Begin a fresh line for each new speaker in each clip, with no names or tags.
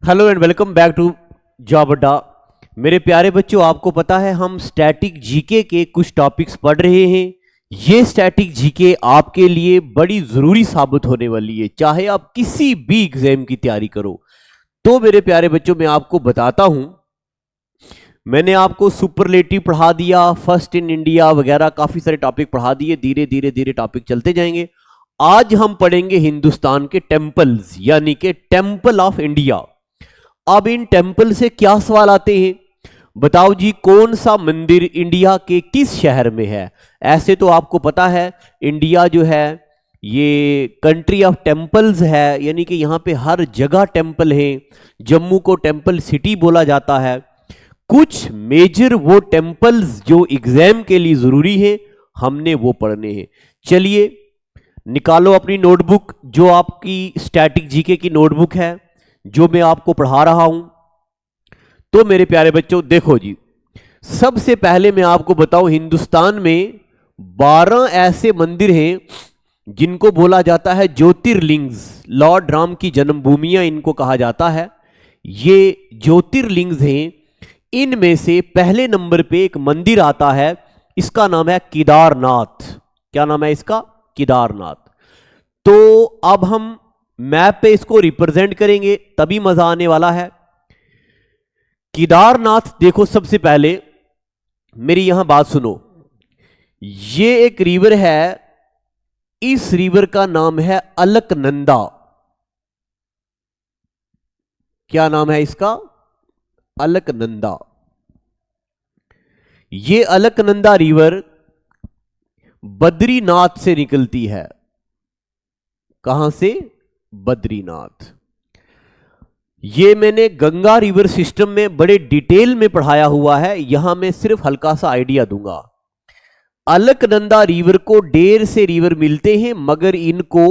Hello and welcome back to job Adda. मेरे प्यारे बच्चों, आपको पता है हम स्टैटिक जीके के कुछ टॉपिक्स पढ़ रहे हैं। ये स्टैटिक जीके आपके लिए बड़ी जरूरी साबित होने वाली है, चाहे आप किसी भी एग्जाम की तैयारी करो। तो मेरे प्यारे बच्चों, मैं आपको बताता हूं, मैंने आपको सुपरलेटिव पढ़ा दिया, फर्स्ट इन इंडिया वगैरह काफी सारे टॉपिक पढ़ा दिए। धीरे धीरे धीरे टॉपिक चलते जाएंगे। आज हम पढ़ेंगे हिंदुस्तान के टेम्पल्स, यानी कि टेम्पल ऑफ इंडिया। अब इन टेम्पल से क्या सवाल आते हैं? बताओ जी, कौन सा मंदिर इंडिया के किस शहर में है? ऐसे तो आपको पता है इंडिया जो है ये कंट्री ऑफ टेम्पल्स है, यानी कि यहां पे हर जगह टेम्पल है। जम्मू को टेम्पल सिटी बोला जाता है। कुछ मेजर वो टेम्पल्स जो एग्जाम के लिए जरूरी है, हमने वो पढ़ने हैं। चलिए निकालो अपनी नोटबुक, जो आपकी स्टैटिक जीके की नोटबुक है, जो मैं आपको पढ़ा रहा हूं। तो मेरे प्यारे बच्चों देखो जी, सबसे पहले मैं आपको बताऊं, हिंदुस्तान में 12 ऐसे मंदिर हैं जिनको बोला जाता है ज्योतिर्लिंग्स। लॉर्ड राम की जन्मभूमियां इनको कहा जाता है। ये ज्योतिर्लिंग्स हैं। इनमें से पहले नंबर पे एक मंदिर आता है, इसका नाम है केदारनाथ। क्या नाम है इसका? केदारनाथ। तो अब हम मैप पे इसको रिप्रेजेंट करेंगे, तभी मजा आने वाला है। केदारनाथ देखो, सबसे पहले मेरी यहां बात सुनो। ये एक रिवर है, इस रिवर का नाम है अलकनंदा। क्या नाम है इसका? अलकनंदा। ये अलकनंदा रिवर बद्रीनाथ से निकलती है। कहां से? बद्रीनाथ। ये मैंने गंगा रिवर सिस्टम में बड़े डिटेल में पढ़ाया हुआ है, यहां मैं सिर्फ हल्का सा आइडिया दूंगा। अलकनंदा रिवर को ढेर से रिवर मिलते हैं, मगर इनको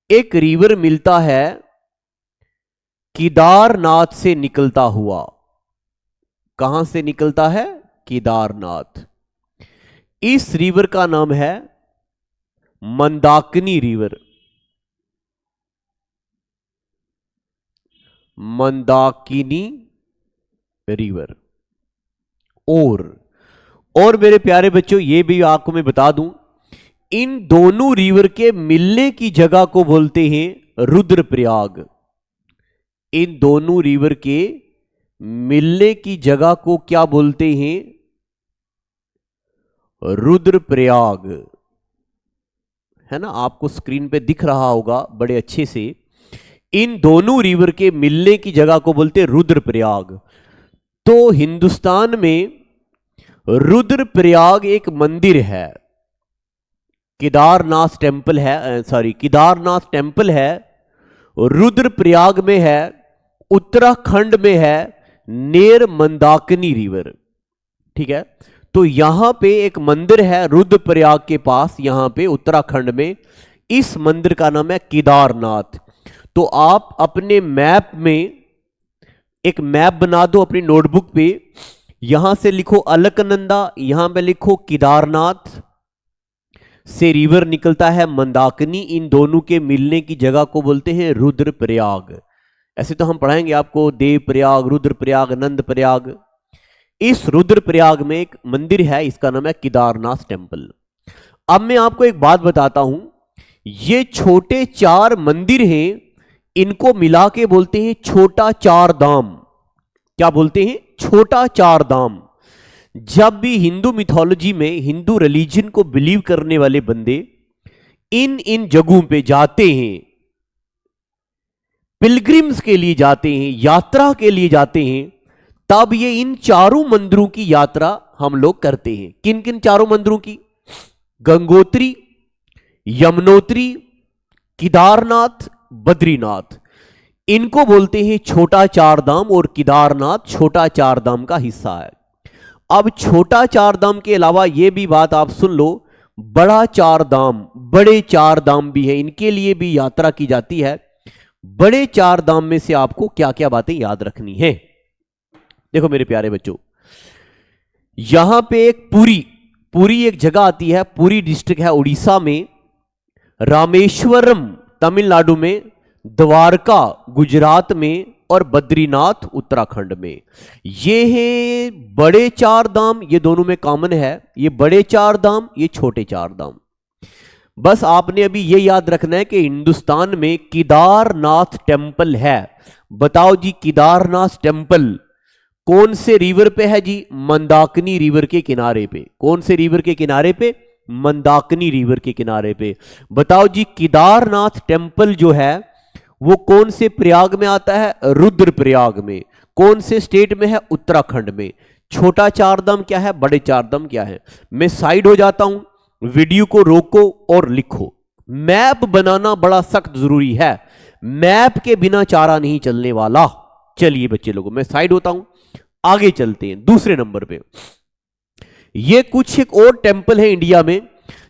एक रिवर मिलता है केदारनाथ से निकलता हुआ। कहां से निकलता है? केदारनाथ। इस रिवर का नाम है मंदाकिनी रिवर। मंदाकिनी रिवर। और मेरे प्यारे बच्चों, ये भी आपको मैं बता दूं, इन दोनों रिवर के मिलने की जगह को बोलते हैं रुद्रप्रयाग। इन दोनों रिवर के मिलने की जगह को क्या बोलते हैं? रुद्रप्रयाग। है ना, आपको स्क्रीन पे दिख रहा होगा बड़े अच्छे से। इन दोनों रिवर के मिलने की जगह को बोलते हैं रुद्रप्रयाग। तो हिंदुस्तान में रुद्रप्रयाग एक मंदिर है, केदारनाथ टेम्पल है, केदारनाथ टेम्पल है, रुद्रप्रयाग में है, उत्तराखंड में है, नेर मंदाकिनी रिवर। ठीक है, तो यहां पे एक मंदिर है रुद्रप्रयाग के पास, यहां पे उत्तराखंड में। इस मंदिर का नाम है केदारनाथ। तो आप अपने मैप में एक मैप बना दो अपनी नोटबुक पे। यहां से लिखो अलकनंदा, यहां पे लिखो केदारनाथ से रिवर निकलता है मंदाकिनी। इन दोनों के मिलने की जगह को बोलते हैं रुद्रप्रयाग। ऐसे तो हम पढ़ाएंगे आपको देवप्रयाग, रुद्रप्रयाग, नंदप्रयाग। इस रुद्रप्रयाग में एक मंदिर है, इसका नाम है केदारनाथ टेम्पल। अब मैं आपको एक बात बताता हूं, ये छोटे 4 मंदिर हैं, इनको मिला के बोलते हैं छोटा 4 धाम। क्या बोलते हैं? छोटा 4 धाम। जब भी हिंदू मिथोलॉजी में, हिंदू रिलीजन को बिलीव करने वाले बंदे इन जगहों पे जाते हैं, पिलग्रिम्स के लिए जाते हैं, यात्रा के लिए जाते हैं, तब ये इन 4 मंदिरों की यात्रा हम लोग करते हैं। किन किन 4 मंदिरों की? गंगोत्री, यमुनोत्री, केदारनाथ, बद्रीनाथ। इनको बोलते हैं छोटा 4 धाम, और केदारनाथ छोटा 4 धाम का हिस्सा है। अब छोटा 4 धाम के अलावा यह भी बात आप सुन लो, बड़ा 4 धाम, बड़े 4 धाम भी हैं, इनके लिए भी यात्रा की जाती है। बड़े 4 धाम में से आपको क्या क्या बातें याद रखनी है? देखो मेरे प्यारे बच्चों, यहां पे एक पुरी एक जगह आती है, पुरी डिस्ट्रिक्ट है उड़ीसा में, रामेश्वरम तमिलनाडु में, द्वारका गुजरात में, और बद्रीनाथ उत्तराखंड में। ये हैं बड़े चार धाम, ये दोनों में कॉमन है, ये बड़े चार धाम, ये छोटे चार धाम। बस आपने अभी ये याद रखना है कि हिंदुस्तान में केदारनाथ टेम्पल है। बताओ जी, केदारनाथ टेम्पल कौन से रिवर पे है जी? मंदाकिनी रिवर के किनारे पे। कौन से रिवर के किनारे पे? मंदाकिनी रिवर के किनारे पे। बताओ जी, केदारनाथ टेम्पल जो है वो कौन से प्रयाग में आता है? रुद्रप्रयाग में। कौन से स्टेट में है? उत्तराखंड में। छोटा चारधाम क्या है, बड़े चारधाम क्या है? मैं साइड हो जाता हूं, वीडियो को रोको और लिखो। मैप बनाना बड़ा सख्त जरूरी है, मैप के बिना चारा नहीं चलने वाला। चलिए बच्चे लोगों, मैं साइड होता हूं, आगे चलते हैं दूसरे नंबर पे। ये कुछ एक और टेम्पल है इंडिया में,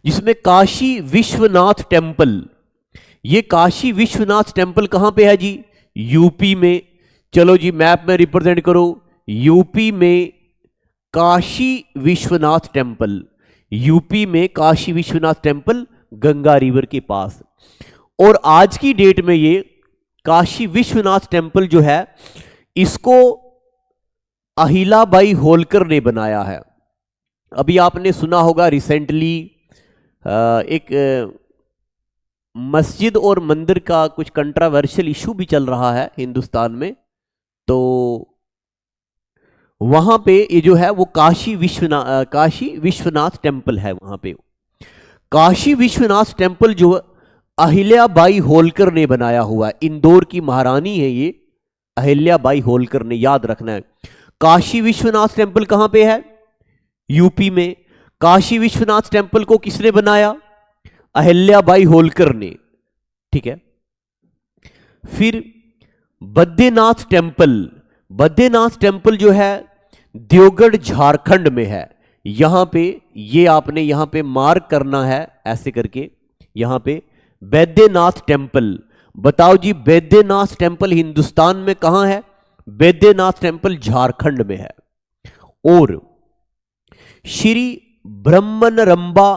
जिसमें काशी विश्वनाथ टेम्पल। ये काशी विश्वनाथ टेम्पल कहां पे है जी? यूपी में। चलो जी, मैप में रिप्रेजेंट करो। यूपी में काशी विश्वनाथ टेम्पल, यूपी में काशी विश्वनाथ टेम्पल गंगा रिवर के पास। और आज की डेट में ये काशी विश्वनाथ टेम्पल जो है, इसको अहिलाबाई होलकर ने बनाया है। अभी आपने सुना होगा रिसेंटली एक मस्जिद और मंदिर का कुछ कंट्रोवर्शियल इशू भी चल रहा है हिंदुस्तान में, तो वहां पे ये जो है वो काशी विश्वनाथ टेम्पल है। वहां पे काशी विश्वनाथ टेम्पल जो अहिल्याबाई होलकर ने बनाया हुआ है। इंदौर की महारानी है ये अहिल्याबाई होलकर ने, याद रखना है। काशी विश्वनाथ टेम्पल कहां पे है? यूपी में। काशी विश्वनाथ टेम्पल को किसने बनाया? अहिल्याबाई होलकर ने, ठीक है। फिर बद्रीनाथ टेम्पल, बद्रीनाथ टेम्पल जो है देवगढ़ झारखंड में है। यहां पे ये आपने यहां पे मार्क करना है ऐसे करके, यहां पे बैद्यनाथ टेम्पल। बताओ जी, बैद्यनाथ टेम्पल हिंदुस्तान में कहां है? बैद्यनाथ टेम्पल झारखंड में है। और श्री ब्रह्मनरंबा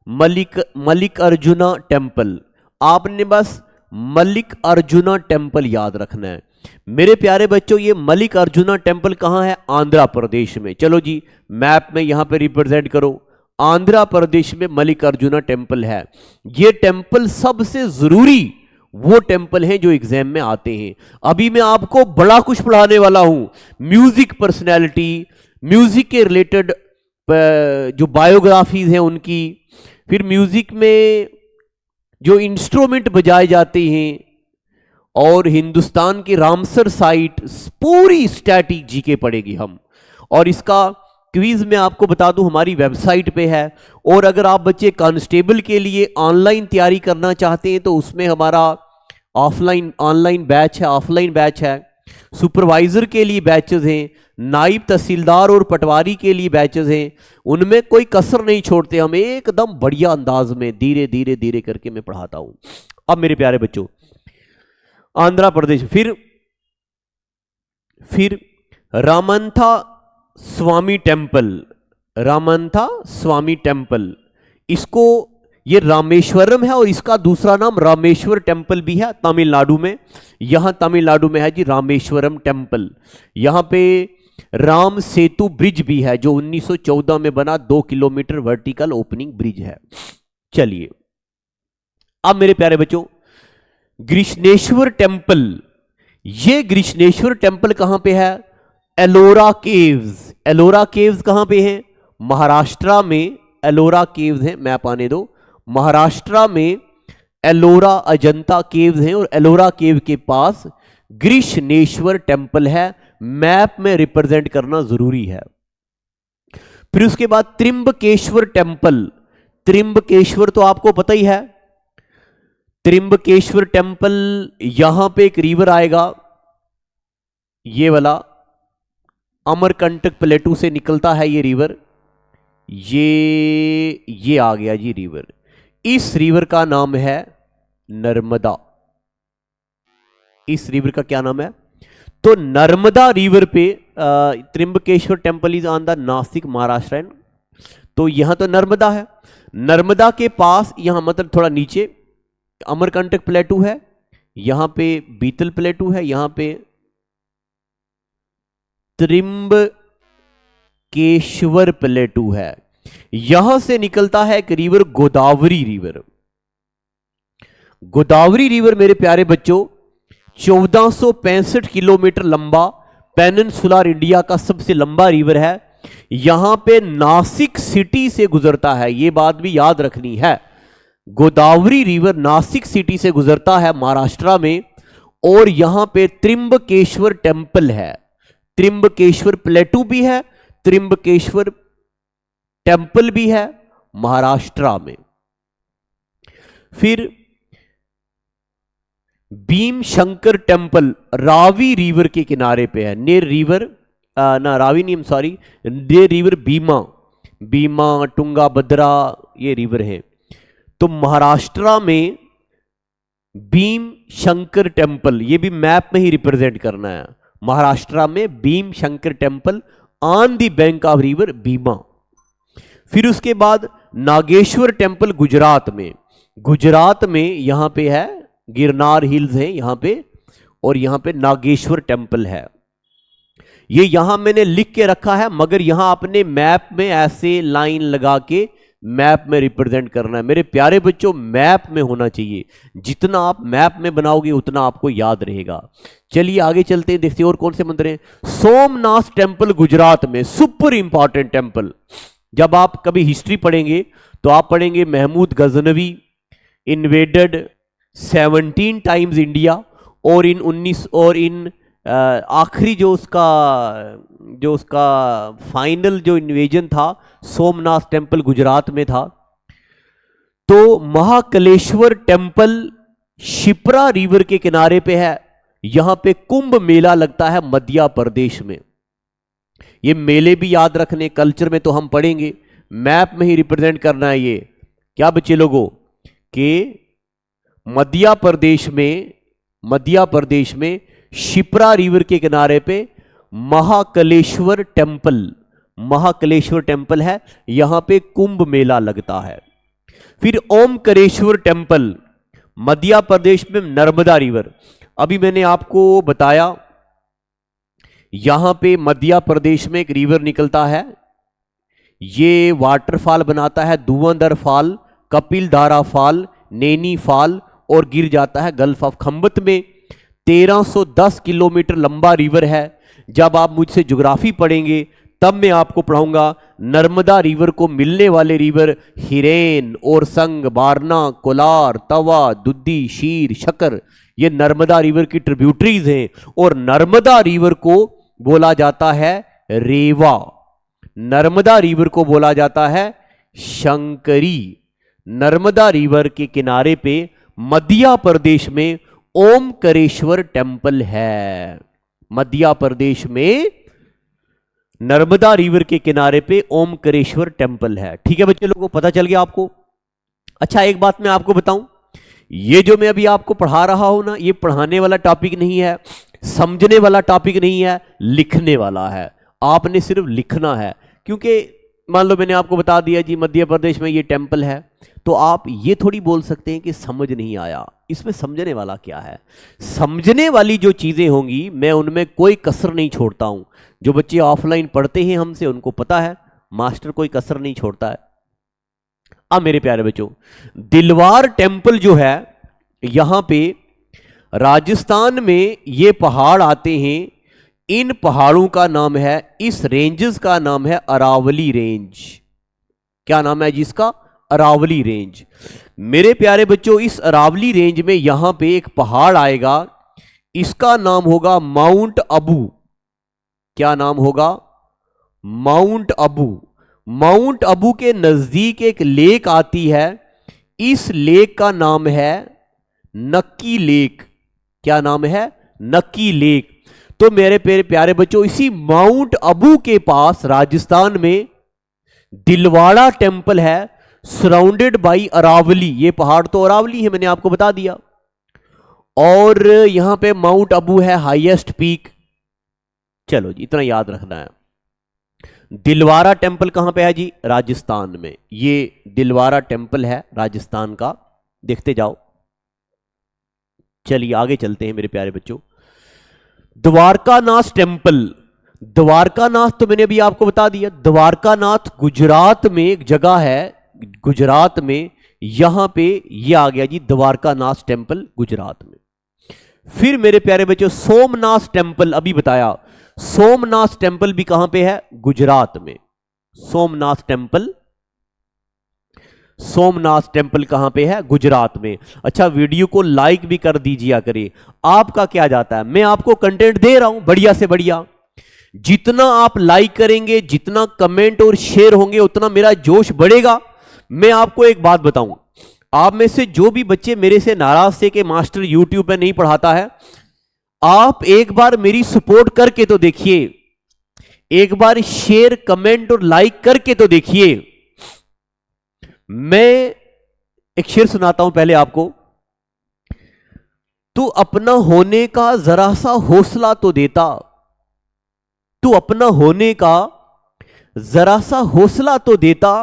मलिक अर्जुना टेम्पल, आपने बस मलिक अर्जुना टेम्पल याद रखना है। मेरे प्यारे बच्चों, ये मलिक अर्जुना टेम्पल कहां है? आंध्र प्रदेश में। चलो जी, मैप में यहां पे रिप्रेजेंट करो। आंध्र प्रदेश में मलिक अर्जुना टेम्पल है। ये टेम्पल सबसे जरूरी वो टेम्पल हैं जो एग्जाम में आते हैं। अभी मैं आपको बड़ा कुछ पढ़ाने वाला हूं, म्यूजिक पर्सनैलिटी, म्यूजिक के रिलेटेड जो बायोग्राफीज हैं उनकी, फिर म्यूजिक में जो इंस्ट्रूमेंट बजाए जाते हैं, और हिंदुस्तान की रामसर साइट, पूरी स्टैटिक जीके पढ़ेगी हम। और इसका क्विज मैं आपको बता दूं हमारी वेबसाइट पे है। और अगर आप बच्चे कांस्टेबल के लिए ऑनलाइन तैयारी करना चाहते हैं तो उसमें हमारा ऑनलाइन बैच है, ऑफलाइन बैच है। सुपरवाइजर के लिए बैचेस हैं, नाइब तहसीलदार और पटवारी के लिए बैचेस हैं। उनमें कोई कसर नहीं छोड़ते हम, एकदम बढ़िया अंदाज में धीरे धीरे धीरे करके मैं पढ़ाता हूं। अब मेरे प्यारे बच्चों, आंध्र प्रदेश, फिर रामंथा स्वामी टेम्पल, रामंथा स्वामी टेम्पल, इसको ये रामेश्वरम है और इसका दूसरा नाम रामेश्वर टेम्पल भी है तमिलनाडु में। यहां तमिलनाडु में है जी रामेश्वरम टेम्पल। यहां पे राम सेतु ब्रिज भी है जो 1914 में बना, 2 किलोमीटर वर्टिकल ओपनिंग ब्रिज है। चलिए अब मेरे प्यारे बच्चों, ग्रिशनेश्वर टेम्पल, ये ग्रिशनेश्वर टेम्पल कहां पे है? एलोरा केव्स। एलोरा केव्स कहां पे है? महाराष्ट्र में एलोरा केव्स है। मैप आने दो। महाराष्ट्र में एलोरा अजंता केव्स हैं और एलोरा केव के पास ग्रिशनेश्वर टेम्पल है। मैप में रिप्रेजेंट करना जरूरी है। फिर उसके बाद त्रिंबकेश्वर टेम्पल, त्रिंबकेश्वर तो आपको पता ही है। त्रिंबकेश्वर टेम्पल, यहां पे एक रिवर आएगा, ये वाला अमरकंटक प्लेटू से निकलता है ये रिवर। ये आ गया जी रिवर। इस रिवर का नाम है नर्मदा। इस रिवर का क्या नाम है? तो नर्मदा रिवर पे Trimbakeshwar temple is on the Nashik Maharashtra. तो यहां तो नर्मदा है, नर्मदा के पास यहां मतलब थोड़ा नीचे अमरकंटक प्लेटू है, यहां पे बीतल प्लेटू है, यहां पे त्रिम्बकेश्वर प्लेटू है। यहां से निकलता है एक river Godavari river. Godavari river मेरे प्यारे बच्चों 1465 किलोमीटर लंबा पेनिनसुलर इंडिया का सबसे लंबा रिवर है। यहां पे नासिक सिटी से गुजरता है, यह बात भी याद रखनी है। गोदावरी रिवर नासिक सिटी से गुजरता है महाराष्ट्र में, और यहां पे त्रिम्बकेश्वर टेम्पल है। त्रिम्बकेश्वर प्लेटू भी है, त्रिम्बकेश्वर टेम्पल भी है महाराष्ट्र में। फिर भीम शंकर टेम्पल रावी रिवर के किनारे पे है। नेर रिवर ना रावी नहीं, सॉरी, नेर रिवर भीमा, भीमा टुंगा भद्रा ये रिवर है। तो महाराष्ट्र में भीम शंकर टेम्पल, ये भी मैप में ही रिप्रेजेंट करना है। महाराष्ट्र में Bhim Shankar temple on the bank of river Bhima. फिर उसके बाद नागेश्वर टेम्पल गुजरात में। गुजरात में यहां पे है गिरनार हिल्स है यहां पे, और यहां पे नागेश्वर टेम्पल है। ये यहां मैंने लिख के रखा है, मगर यहां अपने मैप में ऐसे लाइन लगा के मैप में रिप्रेजेंट करना है। मेरे प्यारे बच्चों मैप में होना चाहिए, जितना आप मैप में बनाओगे उतना आपको याद रहेगा। चलिए आगे चलते हैं, देखते हैं और कौन से मंदिर हैं। सोमनाथ टेम्पल गुजरात में, सुपर इंपॉर्टेंट टेम्पल। जब आप कभी हिस्ट्री पढ़ेंगे तो आप पढ़ेंगे Mahmud Ghaznavi invaded 17 times India, और इन आखिरी जो उसका फाइनल जो इन्वेजन था सोमनाथ टेम्पल गुजरात में था। तो महाकलेश्वर टेम्पल शिप्रा रिवर के किनारे पे है। यहां पे कुंभ मेला लगता है मध्य प्रदेश में। ये मेले भी याद रखने, कल्चर में तो हम पढ़ेंगे, मैप में ही रिप्रेजेंट करना है। ये क्या बच्चे लोगों के मध्य प्रदेश में शिप्रा रिवर के किनारे पे महाकलेश्वर टेम्पल है। यहां पे कुंभ मेला लगता है। फिर ओमकारेश्वर टेम्पल मध्य प्रदेश में नर्मदा रिवर। अभी मैंने आपको बताया यहां पे मध्य प्रदेश में एक रिवर निकलता है, ये वाटरफॉल बनाता है, धुआंधर फॉल, कपिल धारा फॉल, नैनी फॉल, और गिर जाता है गल्फ ऑफ खंबत में। 1310 किलोमीटर लंबा रिवर है। जब आप मुझसे ज्योग्राफी पढ़ेंगे तब मैं आपको पढ़ाऊंगा नर्मदा रिवर को मिलने वाले रिवर हिरेन, ओरसंग, बारना, कोलार, तवा, दुद्दी, शीर, शकर, ये नर्मदा रिवर की ट्रिब्यूटरीज हैं। और नर्मदा रिवर को बोला जाता है रेवा, नर्मदा रिवर को बोला जाता है शंकरी। नर्मदा रिवर के किनारे पे मध्य प्रदेश में ओमकारेश्वर टेम्पल है। मध्य प्रदेश में नर्मदा रिवर के किनारे पे ओमकारेश्वर टेम्पल है। ठीक है बच्चे लोगों को पता चल गया आपको। अच्छा एक बात मैं आपको बताऊं, ये जो मैं अभी आपको पढ़ा रहा हूं ना, ये पढ़ाने वाला टॉपिक नहीं है, समझने वाला टॉपिक नहीं है, लिखने वाला है। आपने सिर्फ लिखना है, क्योंकि मान लो मैंने आपको बता दिया जी मध्य प्रदेश में ये टेम्पल है, तो आप ये थोड़ी बोल सकते हैं कि समझ नहीं आया। इसमें समझने वाला क्या है? समझने वाली जो चीजें होंगी मैं उनमें कोई कसर नहीं छोड़ता हूं। जो बच्चे ऑफलाइन पढ़ते हैं हमसे उनको पता है मास्टर कोई कसर नहीं छोड़ता है। अब मेरे प्यारे बच्चों, दिलवार टेम्पल जो है यहां पे राजस्थान में ये पहाड़ आते हैं। इन पहाड़ों का नाम है, इस रेंजेस का नाम है अरावली रेंज। क्या नाम है जिसका? अरावली रेंज। मेरे प्यारे बच्चों इस अरावली रेंज में यहां पे एक पहाड़ आएगा, इसका नाम होगा माउंट अबू। क्या नाम होगा? माउंट अबू। माउंट अबू के नजदीक एक लेक आती है, इस लेक का नाम है नक्की लेक। क्या नाम है? नक्की लेक। तो मेरे प्यारे बच्चों इसी माउंट अबू के पास राजस्थान में दिलवाड़ा टेम्पल है, सराउंडेड बाई अरावली। ये पहाड़ तो अरावली है, मैंने आपको बता दिया। और यहां पे माउंट अबू है हाईएस्ट पीक। चलो जी इतना याद रखना है। दिलवाड़ा टेम्पल कहां पे है जी? राजस्थान में। ये दिलवाड़ा टेम्पल है राजस्थान का, देखते जाओ। चलिए आगे चलते हैं मेरे प्यारे बच्चों। द्वारकानाथ टेम्पल द्वारकानाथ तो मैंने अभी आपको बता दिया। द्वारकानाथ गुजरात में एक जगह है, गुजरात में, यहां पे ये आ गया जी द्वारकानाथ टेम्पल गुजरात में। फिर मेरे प्यारे बच्चों सोमनाथ टेम्पल अभी बताया, सोमनाथ टेम्पल भी कहां पे है? गुजरात में। सोमनाथ टेम्पल, सोमनाथ टेम्पल कहां पे है? गुजरात में। अच्छा, वीडियो को लाइक भी कर दीजिए करिए। आपका क्या जाता है, मैं आपको कंटेंट दे रहा हूं बढ़िया से बढ़िया। जितना आप लाइक करेंगे, जितना कमेंट और शेयर होंगे, उतना मेरा जोश बढ़ेगा। मैं आपको एक बात बताऊं, आप में से जो भी बच्चे मेरे से नाराज थे कि मास्टर यूट्यूब पे नहीं पढ़ाता है, आप एक बार मेरी सपोर्ट करके तो देखिए, एक बार शेयर कमेंट और लाइक करके तो देखिए। मैं एक शेर सुनाता हूं पहले आपको। तू अपना होने का जरा सा हौसला तो देता, तू अपना होने का जरा सा हौसला तो देता,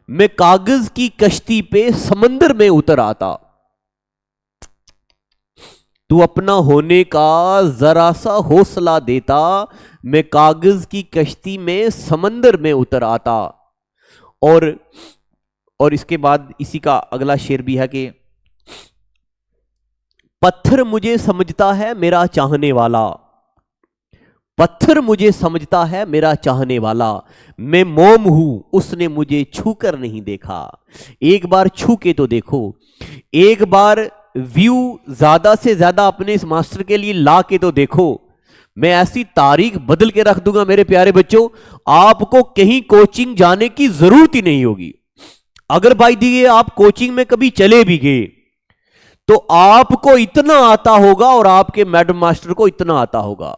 मैं कागज की कश्ती पे समंदर में उतर आता। तू अपना होने का जरा सा हौसला देता, मैं कागज की कश्ती में समंदर में उतर आता। और इसके बाद इसी का अगला शेर भी है कि पत्थर मुझे समझता है मेरा चाहने वाला, पत्थर मुझे समझता है मेरा चाहने वाला, मैं मोम हूं उसने मुझे छूकर नहीं देखा। एक बार छू के तो देखो, एक बार व्यू ज्यादा से ज्यादा अपने इस मास्टर के लिए ला के तो देखो। मैं ऐसी तारीख बदल के रख दूंगा मेरे प्यारे बच्चों, आपको कहीं कोचिंग जाने की जरूरत ही नहीं होगी। अगर भाई दिए आप कोचिंग में कभी चले भी गए तो आपको इतना आता होगा और आपके मैडम मास्टर को इतना आता होगा,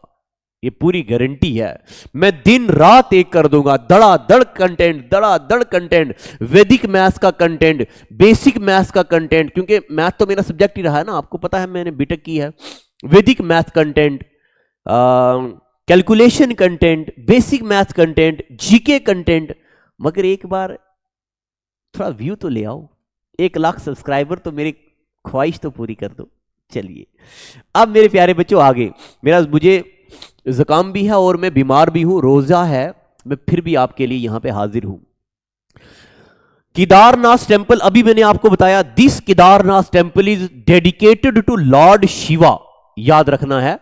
ये पूरी गारंटी है। मैं दिन रात एक कर दूंगा, धड़ाधड़ कंटेंट, धड़ाधड़ कंटेंट, वैदिक मैथ्स का कंटेंट, बेसिक मैथ्स का कंटेंट, क्योंकि मैथ तो मेरा सब्जेक्ट ही रहा है ना, आपको पता है मैंने बीटेक की है। वैदिक math content, calculation content, basic math content, GK content. मगर एक बार थोड़ा व्यू तो ले आओ, 1 लाख सब्सक्राइबर तो मेरी ख्वाहिश तो पूरी कर दो। चलिए अब मेरे प्यारे बच्चों आगे, मुझे जुकाम भी है और मैं बीमार भी हूं, रोजा है, मैं फिर भी आपके लिए यहां पे हाजिर हूं। केदारनाथ टेम्पल अभी मैंने आपको बताया, this Kedarnath temple is dedicated to lord Shiva. याद रखना है,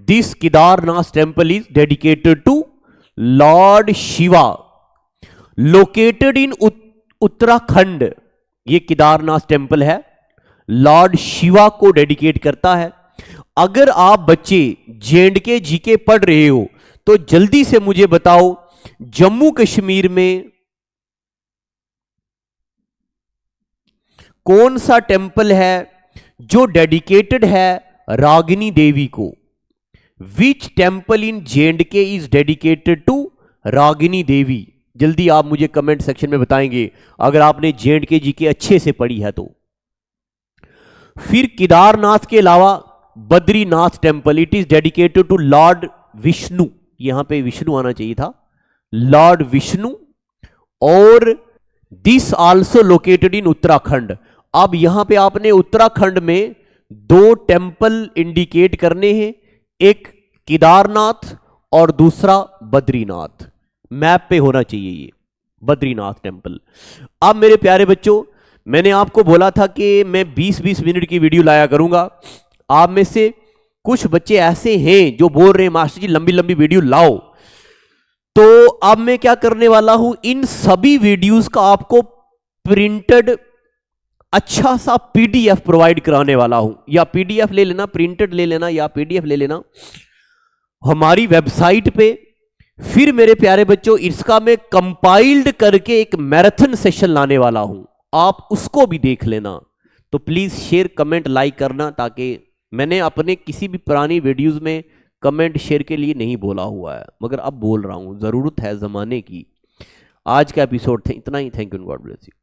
this Kedarnath temple is dedicated to lord Shiva, located in Uttarakhand. ये केदारनाथ टेम्पल है, लॉर्ड शिवा को डेडिकेट करता है। अगर आप बच्चे J&K जीके पढ़ रहे हो तो जल्दी से मुझे बताओ, जम्मू कश्मीर में कौन सा टेम्पल है जो डेडिकेटेड है रागिनी देवी को? Which temple in J&K is dedicated to Ragini Devi? जल्दी आप मुझे कमेंट सेक्शन में बताएंगे अगर आपने J&K जीके अच्छे से पढ़ी है तो। फिर केदारनाथ के अलावा Badrinath temple, it is dedicated to lord Vishnu. यहां पे विष्णु आना चाहिए था, लॉर्ड विष्णु। और this also located in Uttarakhand. अब यहां पे आपने उत्तराखंड में 2 टेम्पल इंडिकेट करने हैं, एक केदारनाथ और दूसरा बद्रीनाथ। मैप पे होना चाहिए ये बद्रीनाथ टेम्पल। अब मेरे प्यारे बच्चों, मैंने आपको बोला था कि मैं 20-20 मिनट की वीडियो लाया करूंगा। आप में से कुछ बच्चे ऐसे हैं जो बोल रहे हैं मास्टर जी लंबी लंबी वीडियो लाओ, तो अब मैं क्या करने वाला हूं, इन सभी वीडियोस का आपको प्रिंटेड अच्छा सा पीडीएफ प्रोवाइड कराने वाला हूं। या पीडीएफ ले लेना, प्रिंटेड ले लेना, या पीडीएफ ले लेना हमारी वेबसाइट पे। फिर मेरे प्यारे बच्चों, इसका मैं कंपाइल्ड करके एक मैराथन सेशन लाने वाला हूं, आप उसको भी देख लेना। तो प्लीज शेयर कमेंट लाइक करना, ताकि मैंने अपने किसी भी पुरानी वीडियोस में कमेंट शेयर के लिए नहीं बोला हुआ है, मगर अब बोल रहा हूं, जरूरत है जमाने की। आज का एपिसोड था इतना ही। Thank you, god bless you.